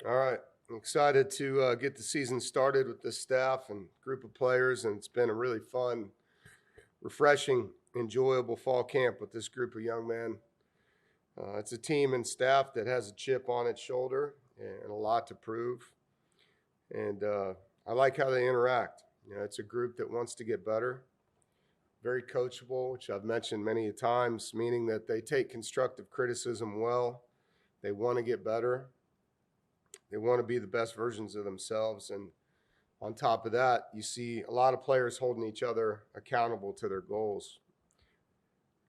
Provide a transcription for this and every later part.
All right. I'm excited to get the season started with this staff and group of players, and it's been a really fun, refreshing, enjoyable fall camp with this group of young men. It's a team and staff that has a chip on its shoulder and a lot to prove. And I like how they interact. It's a group that wants to get better, very coachable, which I've mentioned many times, meaning that they take constructive criticism well. They want to get better. They want to be the best versions of themselves. And on top of that, you see a lot of players holding each other accountable to their goals.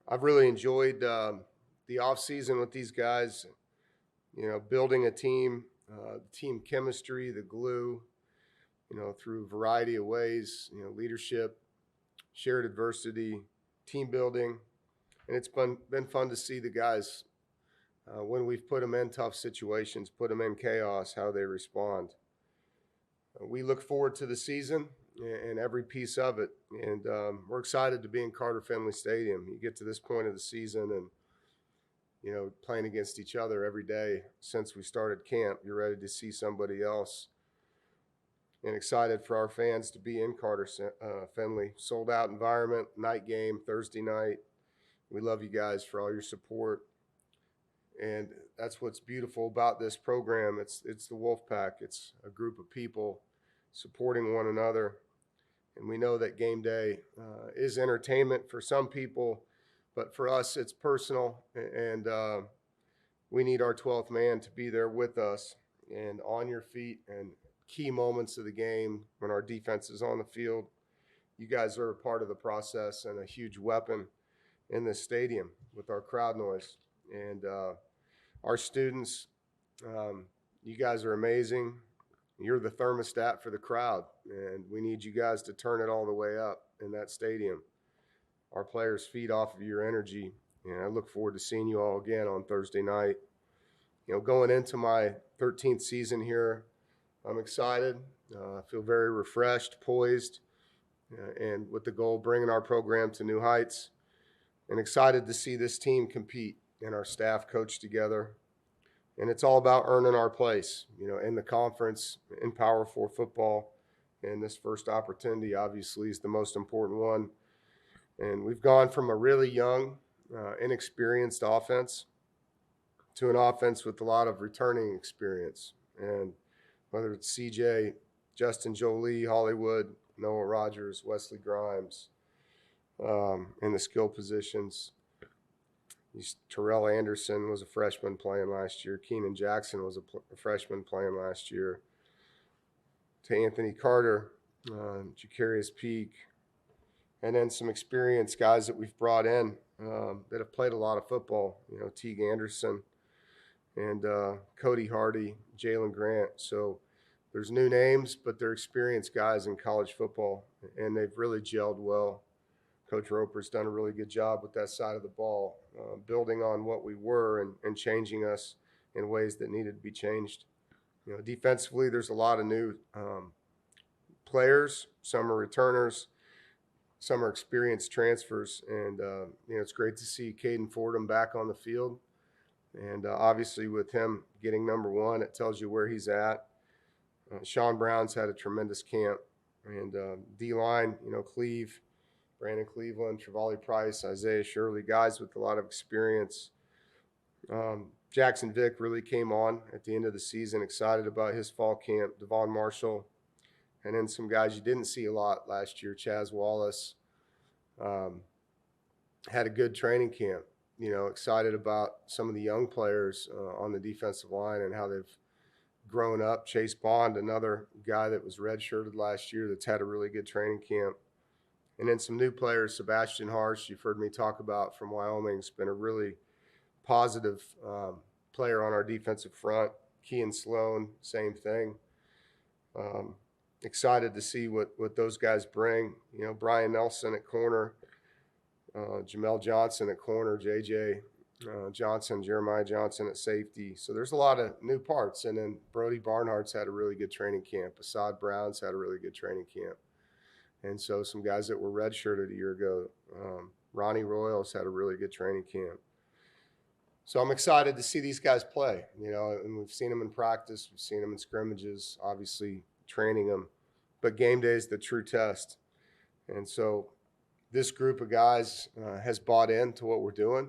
I've really enjoyed the offseason with these guys, building a team, team chemistry, the glue, through a variety of ways, leadership, shared adversity, team building. And it's been fun to see the guys when we've put them in tough situations, put them in chaos, how they respond. We look forward to the season and every piece of it, and we're excited to be in Carter Finley Stadium. You get to this point of the season, and playing against each other every day since we started camp. You're ready to see somebody else, and excited for our fans to be in Carter Finley. Sold out environment, night game Thursday night. We love you guys for all your support. And that's what's beautiful about this program. It's the Wolfpack. It's a group of people supporting one another. And we know that game day is entertainment for some people, but for us, it's personal. And we need our 12th man to be there with us and on your feet and key moments of the game when our defense is on the field. You guys are a part of the process and a huge weapon in this stadium with our crowd noise. And our students, you guys are amazing. You're the thermostat for the crowd, and we need you guys to turn it all the way up in that stadium. Our players feed off of your energy, and I look forward to seeing you all again on Thursday night. Going into my 13th season here, I'm excited. I feel very refreshed, poised, and with the goal of bringing our program to new heights, and excited to see this team compete and our staff coach together. And it's all about earning our place, in the conference, in Power 4 football. And this first opportunity, obviously, is the most important one. And we've gone from a really young, inexperienced offense to an offense with a lot of returning experience. And whether it's CJ, Justin Jolie, Hollywood, Noah Rogers, Wesley Grimes, in the skill positions. Terrell Anderson was a freshman playing last year. Keenan Jackson was a freshman playing last year. To Anthony Carter, Jacarius Peak, and then some experienced guys that we've brought in that have played a lot of football. Teague Anderson and Cody Hardy, Jalen Grant. So there's new names, but they're experienced guys in college football, and they've really gelled well. Coach Roper's done a really good job with that side of the ball, building on what we were and changing us in ways that needed to be changed. Defensively, there's a lot of new players. Some are returners, some are experienced transfers, and it's great to see Caden Fordham back on the field. And obviously, with him getting number one, it tells you where he's at. Sean Brown's had a tremendous camp, and D-line, Cleve. Brandon Cleveland, Trevally Price, Isaiah Shirley, guys with a lot of experience. Jackson Vick really came on at the end of the season, excited about his fall camp. Devon Marshall, and then some guys you didn't see a lot last year. Chaz Wallace had a good training camp. Excited about some of the young players on the defensive line and how they've grown up. Chase Bond, another guy that was redshirted last year that's had a really good training camp. And then some new players, Sebastian Harsh, you've heard me talk about from Wyoming. Has been a really positive player on our defensive front. Kean Sloan, same thing. Excited to see what those guys bring. Brian Nelson at corner, Jamel Johnson at corner, JJ Johnson, Jeremiah Johnson at safety. So there's a lot of new parts. And then Brody Barnhart's had a really good training camp. Assad Brown's had a really good training camp. And so some guys that were redshirted a year ago, Ronnie Royals had a really good training camp. So I'm excited to see these guys play, and we've seen them in practice, we've seen them in scrimmages, obviously training them, but game day is the true test. And so this group of guys has bought into what we're doing.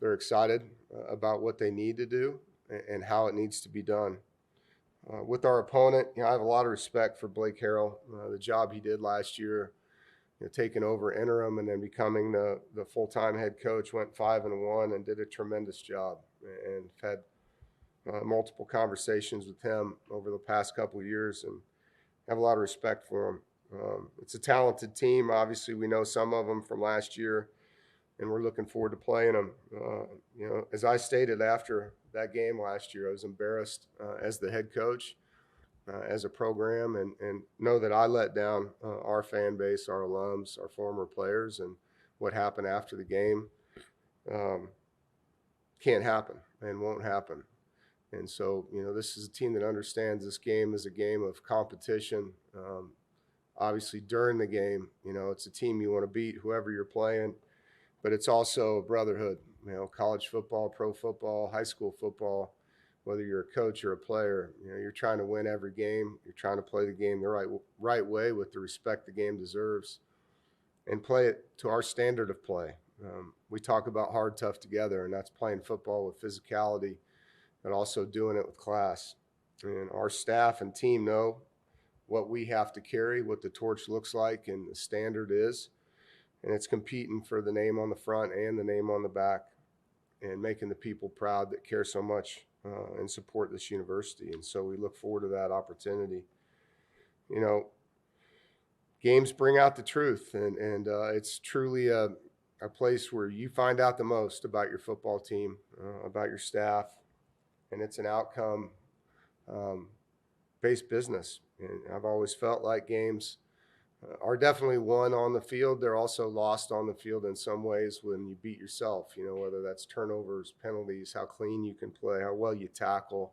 They're excited about what they need to do and how it needs to be done. With our opponent, I have a lot of respect for Blake Harrell, the job he did last year, taking over interim and then becoming the full-time head coach. Went 5-1 and did a tremendous job, and had multiple conversations with him over the past couple of years, and have a lot of respect for him. It's a talented team. Obviously, we know some of them from last year, and we're looking forward to playing them. As I stated after that game last year, I was embarrassed as the head coach, as a program, and know that I let down our fan base, our alums, our former players, and what happened after the game can't happen and won't happen. And so, this is a team that understands this game is a game of competition. Obviously, during the game, it's a team you want to beat, whoever you're playing, but it's also a brotherhood. College football, pro football, high school football, whether you're a coach or a player, you're trying to win every game. You're trying to play the game the right way with the respect the game deserves, and play it to our standard of play. We talk about hard, tough together, and that's playing football with physicality, but also doing it with class. And our staff and team know what we have to carry, what the torch looks like, and the standard is. And it's competing for the name on the front and the name on the back, and making the people proud that care so much and support this university. And so we look forward to that opportunity. Games bring out the truth, and it's truly a place where you find out the most about your football team, about your staff, and it's an outcome based business. And I've always felt like games are definitely won on the field. They're also lost on the field in some ways when you beat yourself, whether that's turnovers, penalties, how clean you can play, how well you tackle,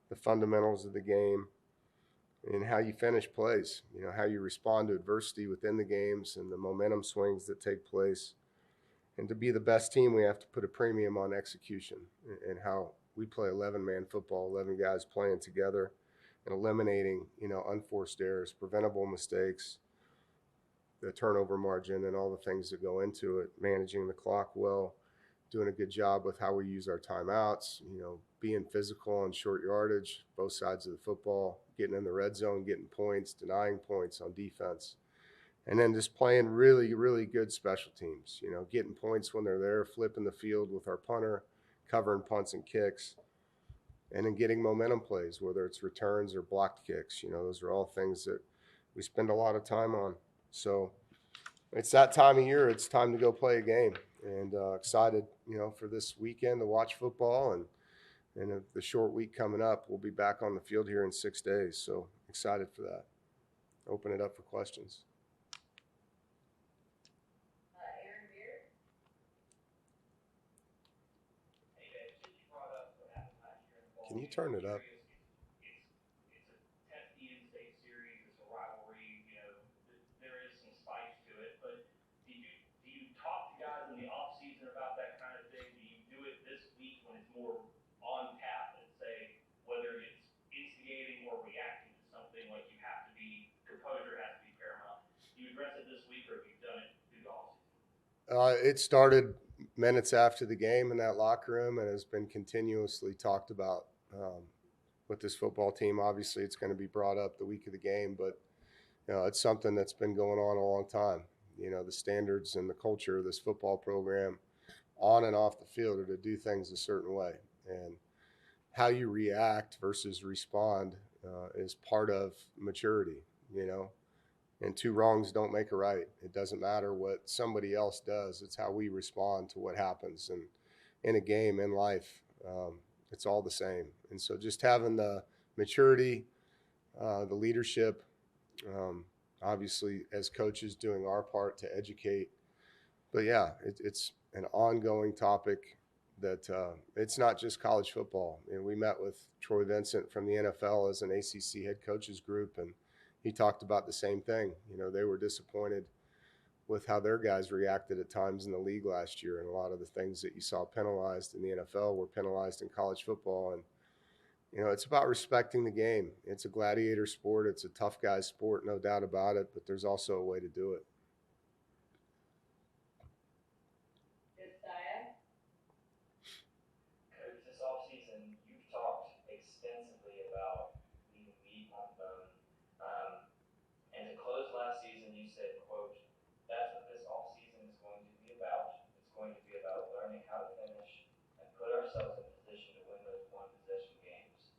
the fundamentals of the game, and how you finish plays, how you respond to adversity within the games and the momentum swings that take place. And to be the best team, we have to put a premium on execution and how we play 11-man football, 11 guys playing together and eliminating, unforced errors, preventable mistakes, the turnover margin, and all the things that go into it, managing the clock well, doing a good job with how we use our timeouts, being physical on short yardage, both sides of the football, getting in the red zone, getting points, denying points on defense, and then just playing really, really good special teams, getting points when they're there, flipping the field with our punter, covering punts and kicks, and then getting momentum plays, whether it's returns or blocked kicks. Those are all things that we spend a lot of time on. So it's that time of year. It's time to go play a game, and excited, for this weekend to watch football, and the short week coming up. We'll be back on the field here in 6 days. So excited for that. Open it up for questions. Can you turn it up? It started minutes after the game in that locker room and has been continuously talked about with this football team. Obviously, it's going to be brought up the week of the game, but it's something that's been going on a long time. The standards and the culture of this football program on and off the field are to do things a certain way. And how you react versus respond is part of maturity, and two wrongs don't make a right. It doesn't matter what somebody else does. It's how we respond to what happens. And in a game, in life, it's all the same. And so just having the maturity, the leadership, obviously as coaches doing our part to educate. But yeah, it's an ongoing topic that it's not just college football. We met with Troy Vincent from the NFL as an ACC head coaches group, and he talked about the same thing. They were disappointed with how their guys reacted at times in the league last year, and a lot of the things that you saw penalized in the NFL were penalized in college football. And it's about respecting the game. It's a gladiator sport. It's a tough guy sport, no doubt about it. But there's also a way to do it. Coach, this offseason, you've talked extensively about leaving meat on the bone. And to close last season, you said, quote, that's what this offseason is going to be about. It's going to be about learning how to finish and put ourselves in position to win those one possession games.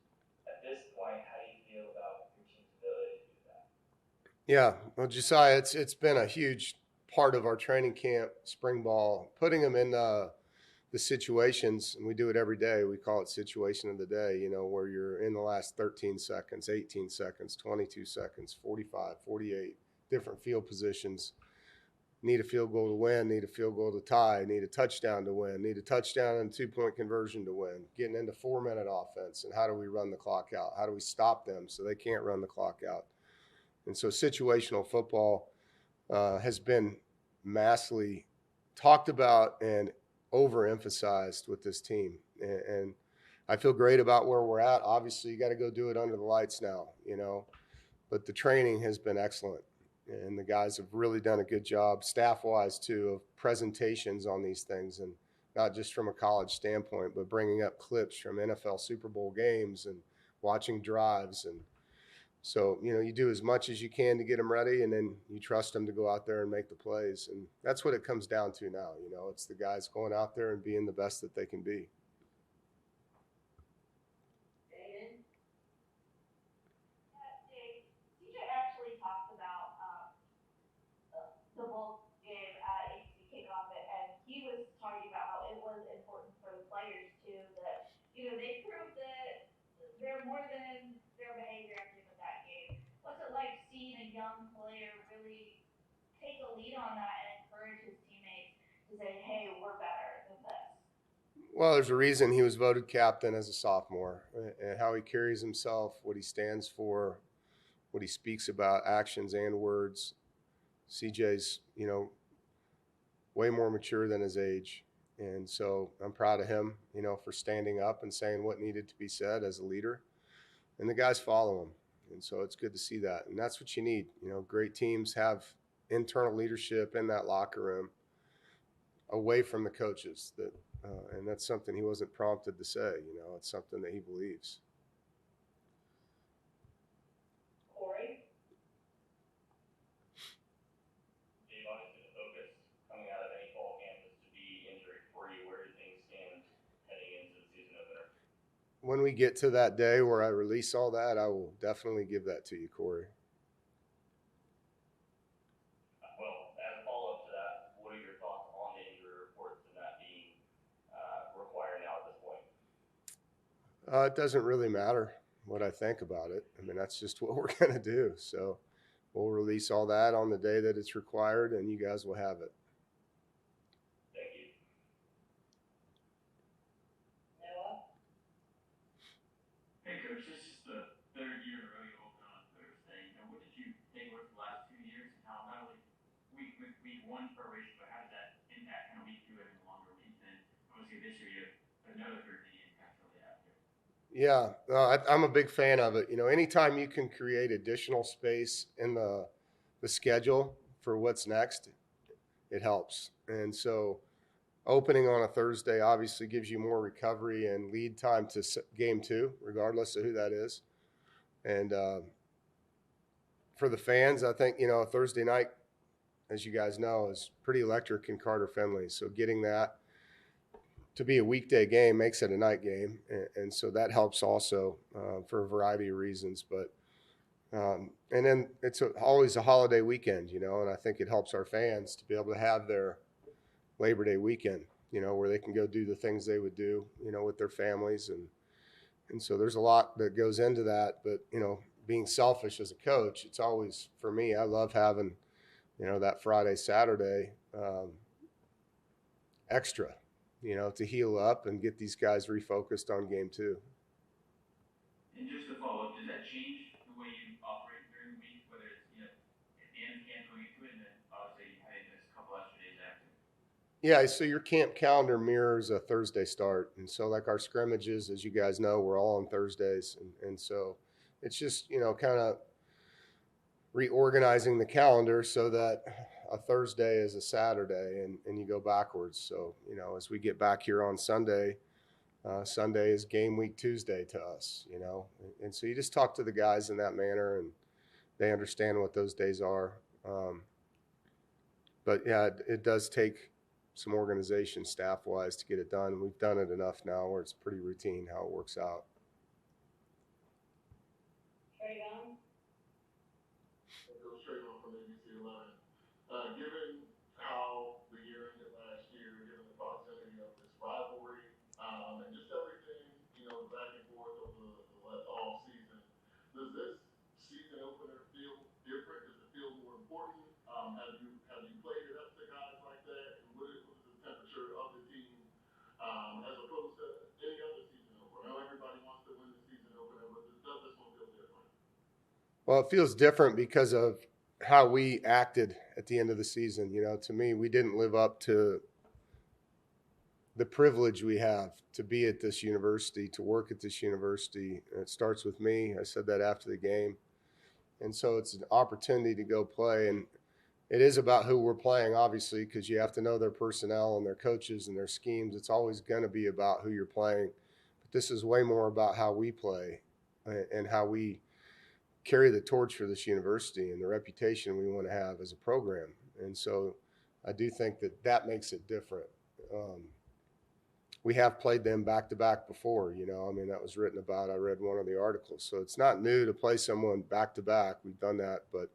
At this point, how do you feel about your team's ability to do that? Yeah, well, Josiah, it's been a huge part of our training camp, spring ball, putting them in the situations, and we do it every day. We call it situation of the day, where you're in the last 13 seconds, 18 seconds, 22 seconds, 45, 48, different field positions. Need a field goal to win, need a field goal to tie, need a touchdown to win, need a touchdown and 2-point conversion to win, getting into 4-minute offense, and how do we run the clock out? How do we stop them so they can't run the clock out? And so situational football has been massively talked about and overemphasized with this team. And I feel great about where we're at. Obviously, you got to go do it under the lights now, but the training has been excellent. And the guys have really done a good job, staff-wise too, of presentations on these things, and not just from a college standpoint, but bringing up clips from NFL Super Bowl games and watching drives. And so, you do as much as you can to get them ready, and then you trust them to go out there and make the plays. And that's what it comes down to now. It's the guys going out there and being the best that they can be. The Wolf game at ECU kickoff, and he was talking about how it was important for the players too. That they proved that they're more than their behavior at the end of that game. What's it like seeing a young player really take a lead on that and encourage his teammates to say, "Hey, we're better than this"? Well, there's a reason he was voted captain as a sophomore, and how he carries himself, what he stands for, what he speaks about, actions and words. CJ's, way more mature than his age. And so I'm proud of him, for standing up and saying what needed to be said as a leader. And the guys follow him. And so it's good to see that. And that's what you need. Great teams have internal leadership in that locker room away from the coaches. And that's something he wasn't prompted to say. It's something that he believes. When we get to that day where I release all that, I will definitely give that to you, Corey. Well, as a follow-up to that, what are your thoughts on the injury reports and that being required now at this point? It doesn't really matter what I think about it. I mean, that's just what we're going to do. So we'll release all that on the day that it's required, and you guys will have it. Hey, Coach, this is the third year in a row you open on Thursday. What did you take with the last 2 years, and how not only week one preparation, but how does that impact kind of week two having a longer week? And obviously this year you have another 30 impact really after. Yeah, I'm a big fan of it. Anytime you can create additional space in the schedule for what's next, it helps. And so opening on a Thursday obviously gives you more recovery and lead time to game two, regardless of who that is. And for the fans, I think, Thursday night, as you guys know, is pretty electric in Carter Finley. So getting that to be a weekday game makes it a night game. And so that helps also for a variety of reasons. But and then it's always a holiday weekend, and I think it helps our fans to be able to have their Labor Day weekend, where they can go do the things they would do, with their families. And so there's a lot that goes into that. But, being selfish as a coach, it's always, for me, I love having, that Friday, Saturday extra, to heal up and get these guys refocused on game two. And just to follow up, does that change the way you operate during the week, whether it's, at the end of camp going into it, and then obviously having this Yeah, so your camp calendar mirrors a Thursday start. And so, like our scrimmages, as you guys know, we're all on Thursdays. And so it's just, kind of reorganizing the calendar so that a Thursday is a Saturday and you go backwards. So, as we get back here on Sunday, Sunday is game week Tuesday to us. And so you just talk to the guys in that manner and they understand what those days are. But yeah, it does take some organization staff wise to get it done. We've done it enough now where it's pretty routine how it works out. Trey Young? It goes straight on from ABC 11. Given how the year ended last year, given the proximity of this rivalry, and just everything, back and forth over the all season, does this season opener feel different? Does it feel more important? Have you played it up to guys like that? And what is the temperature of the team as opposed to any other season opener? I know everybody wants to win the season opener, but does this one feel different? Well, it feels different because of how we acted at the end of the season. To me, we didn't live up to the privilege we have to be at this university, to work at this university. And it starts with me. I said that after the game. And so it's an opportunity to go play. And it is about who we're playing, obviously, because you have to know their personnel and their coaches and their schemes. It's always going to be about who you're playing. But this is way more about how we play and how we carry the torch for this university and the reputation we want to have as a program. And so I do think that makes it different. We have played them back to back before, that was written about. I read one of the articles. So it's not new to play someone back to back. We've done that, but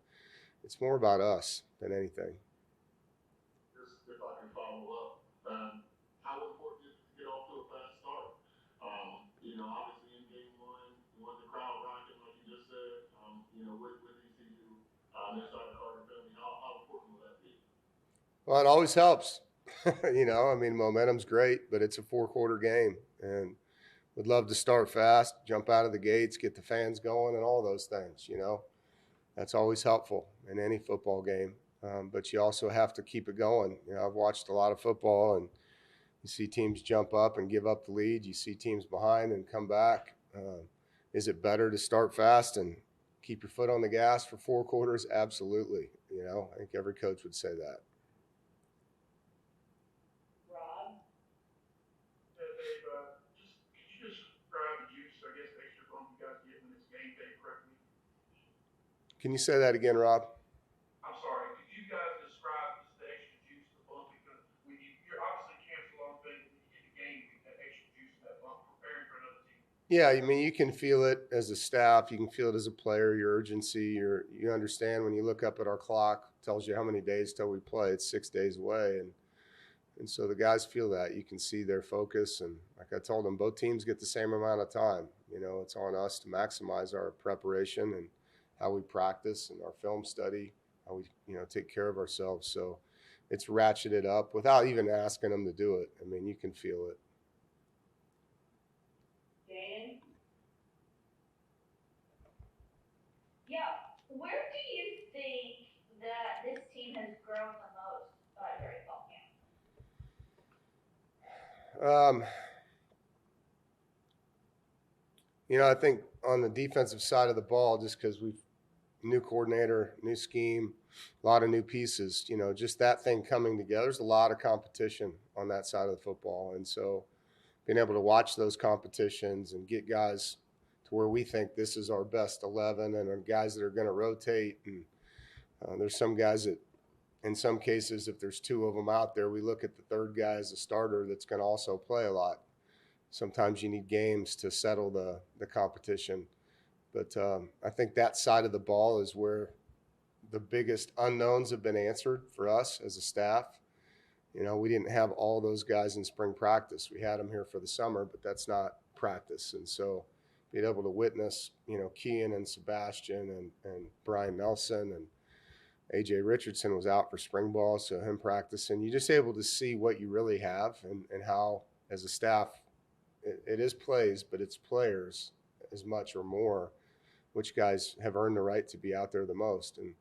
it's more about us than anything. Just if I can follow up, how important is it to get off to a fast start? Obviously in game one, you want the crowd rocking, like you just said, with ECU, inside the Carter family. How important will that be? Well, it always helps. Momentum's great, but it's a 4-quarter game, and would love to start fast, jump out of the gates, get the fans going, and all those things. That's always helpful in any football game. But you also have to keep it going. I've watched a lot of football, and you see teams jump up and give up the lead. You see teams behind and come back. Is it better to start fast and keep your foot on the gas for 4 quarters? Absolutely. I think every coach would say that. Rob? Dave, could you just describe the juice, I guess, extra fun you guys get when it's game day correctly? Can you say that again, Rob? I'm sorry, could you guys describe just the extra juice, the bump? Because when you're obviously cancel a lot of things when you get the game, you get that extra juice and that bump preparing for another team. Yeah, you can feel it as a staff. You can feel it as a player, your urgency. You understand when you look up at our clock, it tells you how many days till we play. It's 6 days away. And so the guys feel that. You can see their focus. And like I told them, both teams get the same amount of time. It's on us to maximize our preparation and how we practice and our film study, how we, take care of ourselves. So it's ratcheted up without even asking them to do it. You can feel it. Dan? Yeah. Where do you think that this team has grown the most during fall camp? I think on the defensive side of the ball, just because we've new coordinator, new scheme, a lot of new pieces, just that thing coming together. There's a lot of competition on that side of the football. And so being able to watch those competitions and get guys to where we think this is our best 11 and are guys that are going to rotate. And there's some guys that, in some cases, if there's 2 of them out there, we look at the third guy as a starter that's going to also play a lot. Sometimes you need games to settle the competition. But I think that side of the ball is where the biggest unknowns have been answered for us as a staff. We didn't have all those guys in spring practice. We had them here for the summer, but that's not practice. And so being able to witness, Kean and Sebastian and Brian Nelson and A.J. Richardson was out for spring ball, so him practicing. You're just able to see what you really have and how, as a staff, it is plays, but it's players as much or more, which guys have earned the right to be out there the most. And,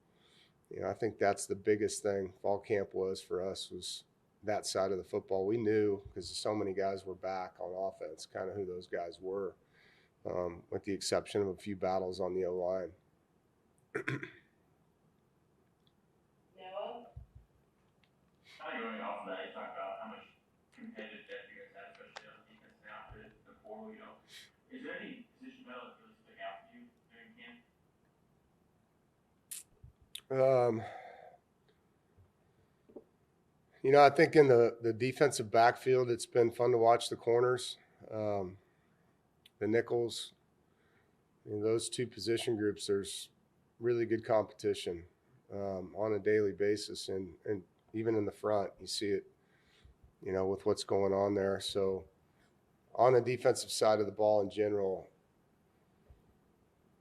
I think that's the biggest thing fall camp was for us, was that side of the football. We knew because so many guys were back on offense, kind of who those guys were, with the exception of a few battles on the O-line. Noah? Kind of going off of that, you talked about how much competitive depth you guys have, especially on defense now after the portal. Is there any position battle that really stuck out for you during camp? I think in the defensive backfield, it's been fun to watch the corners, the nickels. In those two position groups, there's really good competition on a daily basis, and even in the front, you see it, with what's going on there. So on the defensive side of the ball in general,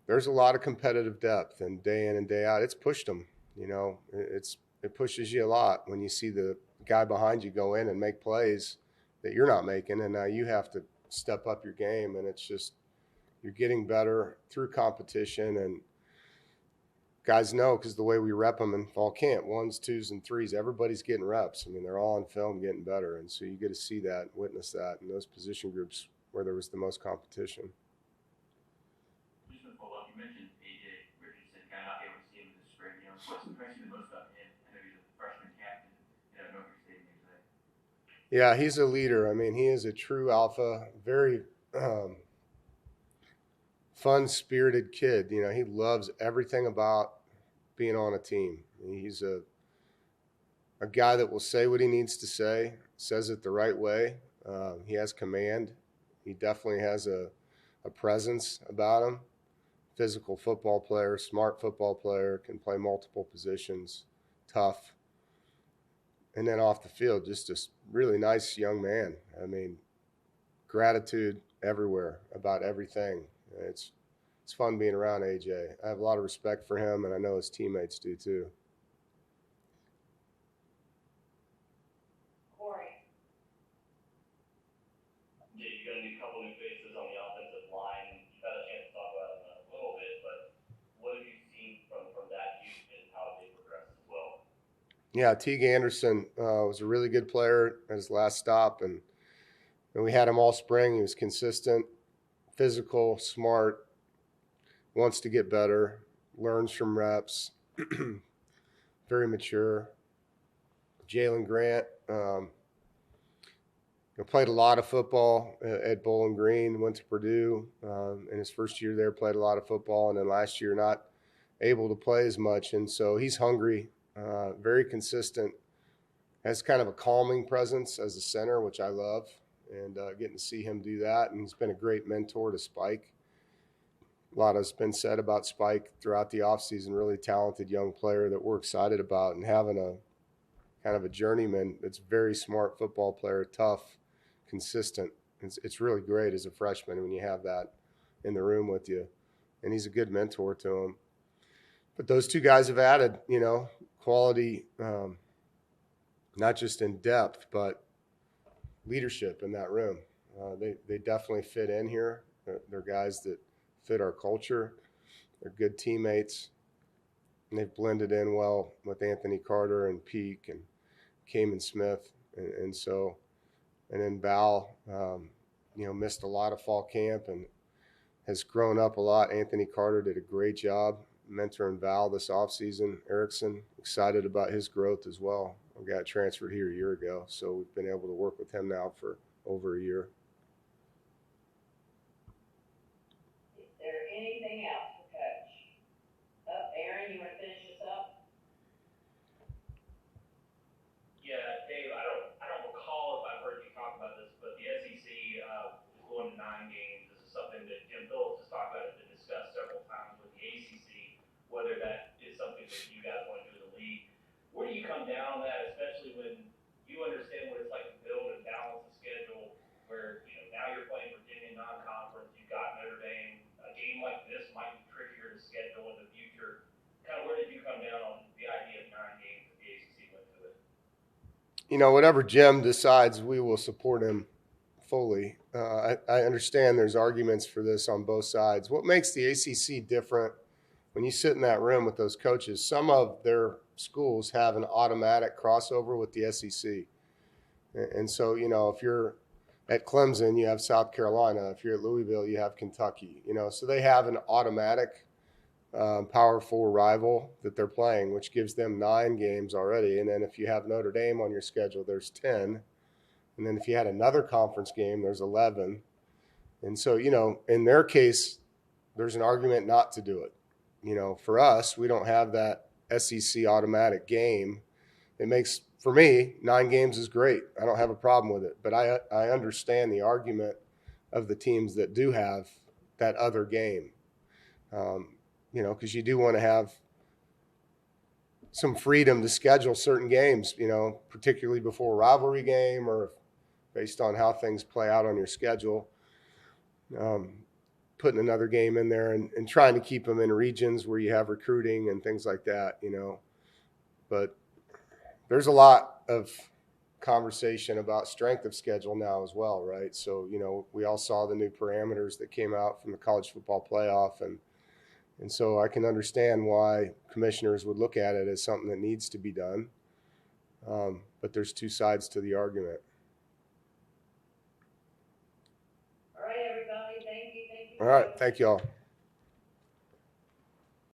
there's a lot of competitive depth, and day in and day out, it's pushed them. It pushes you a lot when you see the guy behind you go in and make plays that you're not making, and now you have to step up your game, and it's just you're getting better through competition, and guys know because the way we rep them in fall camp, 1s, 2s, and 3s, everybody's getting reps. I mean, they're all on film getting better, and so you get to see that, witness that in those position groups where there was the most competition. Just to follow up, you mentioned A.J. Richardson, kind of not able to see him in the spring. What's impressed you the most about him? I know he's a freshman captain, Norfolk State today. Yeah, he's a leader. I mean, he is a true alpha, very fun-spirited kid. He loves everything about being on a team. He's a guy that will say what he needs to say, says it the right way. He has command. He definitely has a presence about him. Physical football player, smart football player, can play multiple positions, tough. And then off the field, just a really nice young man. I mean, gratitude everywhere about everything. It's fun being around AJ. I have a lot of respect for him, and I know his teammates do too. Corey? Yeah, you got a couple new faces on the offensive line. You've had a chance to talk about them a little bit, but what have you seen from that youth and how they progressed as well? Yeah, Teague Anderson was a really good player at his last stop, and we had him all spring. He was consistent, physical, smart, wants to get better, learns from reps, very mature. Jalen Grant played a lot of football at Bowling Green, went to Purdue in his first year there, played a lot of football, and then last year not able to play as much. And so he's hungry, very consistent, has kind of a calming presence as a center, which I love, and getting to see him do that. And he's been a great mentor to Spike. A lot has been said about Spike throughout the offseason, really talented young player that we're excited about, and having a kind of a journeyman that's very smart football player, tough, consistent. It's really great as a freshman when you have that in the room with you, and he's a good mentor to him. But those two guys have added, quality, not just in depth, but leadership in that room. They definitely fit in here. They're guys that fit our culture. They're good teammates, and they've blended in well with Anthony Carter and Peak and Kamen Smith, and then Val, missed a lot of fall camp and has grown up a lot. Anthony Carter did a great job mentoring Val this offseason. Erickson, excited about his growth as well. I got transferred here a year ago, so we've been able to work with him now for over a year. Is there anything else for Coach? Aaron, you want to finish this up? Yeah, Dave, I don't recall if I've heard you talk about this, but the SEC is going to 9 games. This is something that Jim Phillips has talked about and discussed several times with the ACC, whether that is something that you guys want to do in the league. Where do you come down on that, especially when you understand what it's like to build and balance a schedule where, now you're playing Virginia non-conference, you've got Notre Dame. A game like this might be trickier to schedule in the future. Kind of where did you come down on the idea of 9 games that the ACC went to it? Whatever Jim decides, we will support him fully. I understand there's arguments for this on both sides. What makes the ACC different when you sit in that room with those coaches, some of their schools have an automatic crossover with the SEC. And so, you know, if you're at Clemson, you have South Carolina. If you're at Louisville, you have Kentucky. You know, so they have an automatic Power 4 rival that they're playing, which gives them 9 games already. And then if you have Notre Dame on your schedule, there's 10. And then if you had another conference game, there's 11. And so, you know, in their case, there's an argument not to do it. You know, for us, we don't have that SEC automatic game. It makes, for me, 9 games is great. I don't have a problem with it. But I understand the argument of the teams that do have that other game. You know, because you do want to have some freedom to schedule certain games, you know, particularly before a rivalry game or based on how things play out on your schedule. Putting another game in there and trying to keep them in regions where you have recruiting and things like that, you know. But there's a lot of conversation about strength of schedule now as well, right? So, you know, we all saw the new parameters that came out from the college football playoff, and so I can understand why commissioners would look at it as something that needs to be done. But there's 2 sides to the argument. All right, everybody. Thank you. All right. Thank you all.